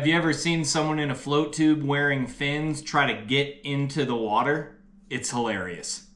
Have you ever seen someone in a float tube wearing fins try to get into the water? It's hilarious.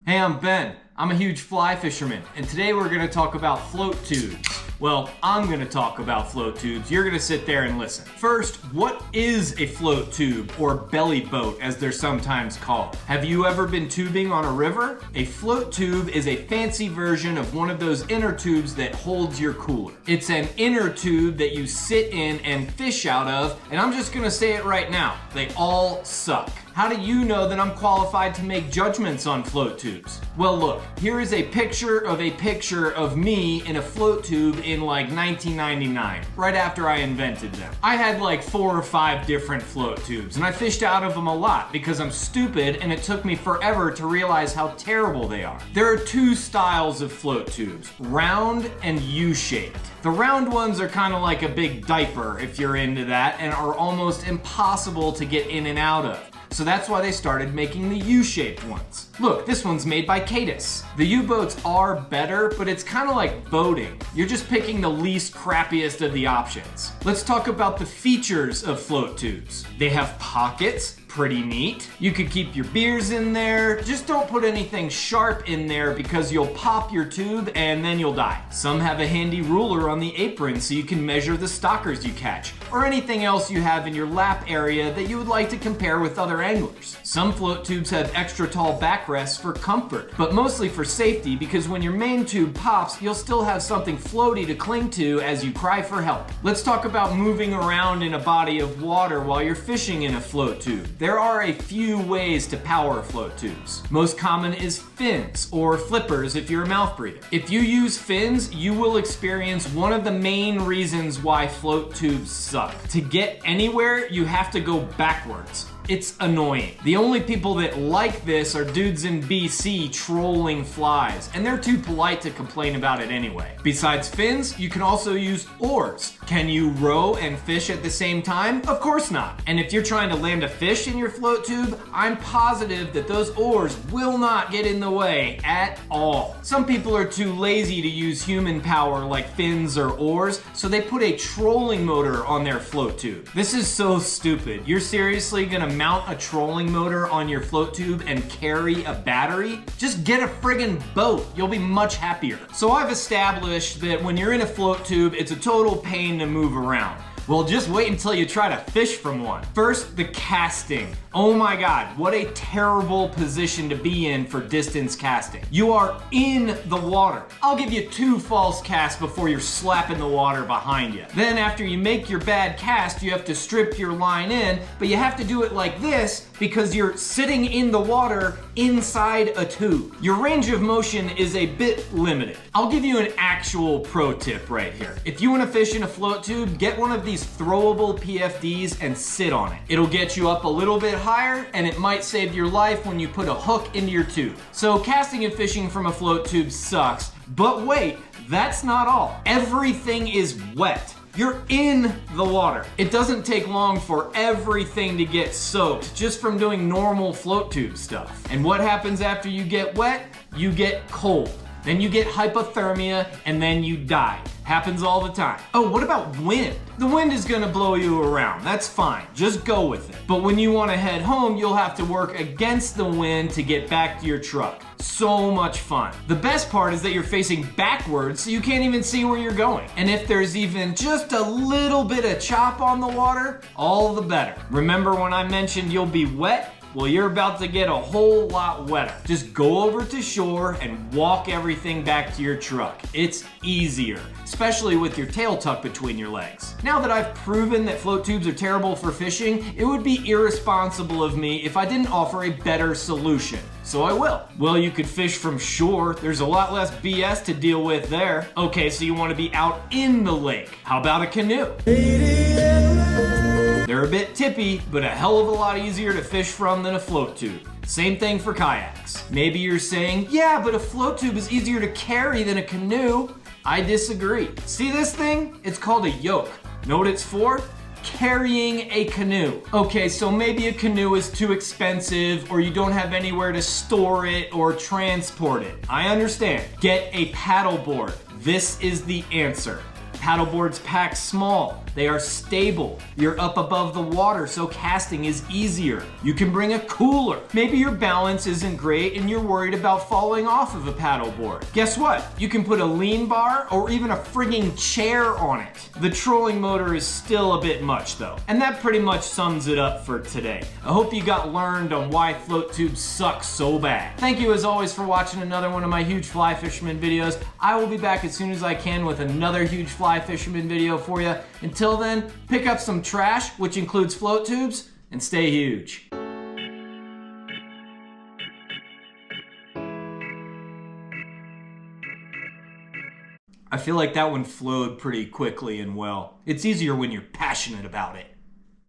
Hey, I'm Ben. I'm a huge fly fisherman, and today we're gonna talk about float tubes. Well, I'm gonna talk about float tubes. You're gonna sit there and listen. First, what is a float tube, or belly boat as they're sometimes called? Have you ever been tubing on a river? A float tube is a fancy version of one of those inner tubes that holds your cooler. It's an inner tube that you sit in and fish out of, and I'm just gonna say it right now, they all suck. How do you know that I'm qualified to make judgments on float tubes? Well, look, here is a picture of me in a float tube in like 1999, right after I invented them. I had like 4 or 5 different float tubes, and I fished out of them a lot because I'm stupid and it took me forever to realize how terrible they are. There are 2 styles of float tubes, round and U-shaped. The round ones are kind of like a big diaper if you're into that, and are almost impossible to get in and out of. So that's why they started making the U-shaped ones. Look, this one's made by Cadis. The U-boats are better, but it's kind of like boating. You're just picking the least crappiest of the options. Let's talk about the features of float tubes. They have pockets, pretty neat. You could keep your beers in there. Just don't put anything sharp in there because you'll pop your tube and then you'll die. Some have a handy ruler on the apron so you can measure the stockers you catch, or anything else you have in your lap area that you would like to compare with other anglers. Some float tubes have extra tall backrests for comfort, but mostly for safety, because when your main tube pops, you'll still have something floaty to cling to as you cry for help. Let's talk about moving around in a body of water while you're fishing in a float tube. There are a few ways to power float tubes. Most common is fins, or flippers if you're a mouth breather. If you use fins, you will experience one of the main reasons why float tubes suck. To get anywhere, you have to go backwards. It's annoying. The only people that like this are dudes in BC trolling flies, and they're too polite to complain about it anyway. Besides fins, you can also use oars. Can you row and fish at the same time? Of course not. And if you're trying to land a fish in your float tube, I'm positive that those oars will not get in the way at all. Some people are too lazy to use human power like fins or oars, so they put a trolling motor on their float tube. This is so stupid. You're seriously gonna mount a trolling motor on your float tube and carry a battery? Just get a friggin' boat. You'll be much happier. So I've established that when you're in a float tube, it's a total pain to move around. Well, just wait until you try to fish from one. First, the casting. Oh my God, what a terrible position to be in for distance casting. You are in the water. I'll give you 2 false casts before you're slapping the water behind you. Then after you make your bad cast, you have to strip your line in, but you have to do it like this because you're sitting in the water inside a tube. Your range of motion is a bit limited. I'll give you an actual pro tip right here. If you want to fish in a float tube, get one of these throwable PFDs and sit on it. It'll get you up a little bit higher, and it might save your life when you put a hook into your tube. So casting and fishing from a float tube sucks, but wait, that's not all. Everything is wet. You're in the water. It doesn't take long for everything to get soaked just from doing normal float tube stuff. And what happens after you get wet? You get cold. Then you get hypothermia, and then you die. Happens all the time. Oh, what about wind? The wind is gonna blow you around. That's fine. Just go with it. But when you wanna head home, you'll have to work against the wind to get back to your truck. So much fun. The best part is that you're facing backwards, so you can't even see where you're going. And if there's even just a little bit of chop on the water, all the better. Remember when I mentioned you'll be wet? Well, you're about to get a whole lot wetter. Just go over to shore and walk everything back to your truck. It's easier, especially with your tail tucked between your legs. Now that I've proven that float tubes are terrible for fishing, it would be irresponsible of me if I didn't offer a better solution. So I will. Well, you could fish from shore. There's a lot less BS to deal with there. Okay, so you want to be out in the lake. How about a canoe? They're a bit tippy, but a hell of a lot easier to fish from than a float tube. Same thing for kayaks. Maybe you're saying, yeah, but a float tube is easier to carry than a canoe. I disagree. See this thing? It's called a yoke. Know what it's for? Carrying a canoe. Okay, so maybe a canoe is too expensive, or you don't have anywhere to store it or transport it. I understand. Get a paddleboard. This is the answer. Paddleboards pack small. They are stable. You're up above the water, so casting is easier. You can bring a cooler. Maybe your balance isn't great and you're worried about falling off of a paddleboard. Guess what? You can put a lean bar or even a frigging chair on it. The trolling motor is still a bit much though. And that pretty much sums it up for today. I hope you got learned on why float tubes suck so bad. Thank you as always for watching another one of my huge fly fisherman videos. I will be back as soon as I can with another huge fly fisherman video for you. Until then, pick up some trash, which includes float tubes, and stay huge. I feel like that one flowed pretty quickly and well. It's easier when you're passionate about it.